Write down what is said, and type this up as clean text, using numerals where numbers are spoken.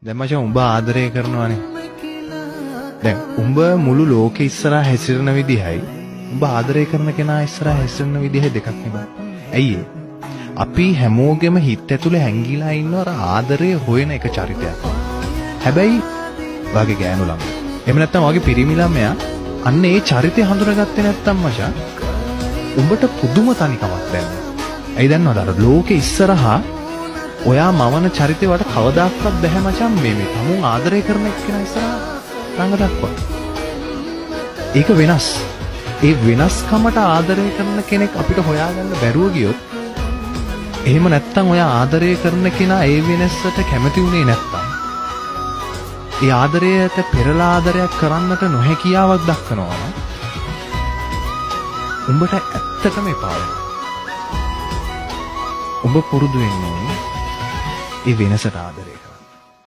දැන් මචං උඹ ආදරය කරනවානේ. දැන් උඹ මුළු ලෝකෙ ඉස්සරහා හැසිරෙන විදිහයි උඹ ආදරය කරන කෙනා ඉස්සරහා හැසිරෙන විදිහයි දෙකක් නෙමෙයි. ඇයි ඒ? අපි හැමෝගෙම හිත ඇතුලේ හැංගිලා ඉන්න අර ආදරය හොයන එක චරිතයක්. හැබැයි වාගේ ගෑනු ළමයා. එහෙම නැත්නම් වාගේ පිරිමි ළමයා අන්න ඒ චරිතය හඳුනාගත්තේ නැත්නම් මචං උඹට පුදුම තනිකමක් දැනෙනවා. ඇයි දන්නවද? අර ලෝකෙ ඉස්සරහා ඔයා මවන චරිතේ වට කවදාක්වත් බැහැ මචං මේ තමුන් ආදරය කරන එක්කෙනා ඉස්සරහා රංග දක්වා. ඒක වෙනස්. ඒ වෙනස්කමට ආදරය කරන කෙනෙක් අපිට හොයාගන්න බැරුව ගියොත් එහෙම නැත්තම් ඔයා ආදරය කරන කෙනා ඒ වෙනසට කැමති උනේ නැත්තම් ඒ ආදරයට පෙරලා ආදරයක් කරන්නට නොහැකියාවක් දක්වනවා නම් උඹට ඇත්තටම එපා වෙනවා. උඹ පුරුදු වෙන්න ඕනේ ඒ වෙනසට ආදරය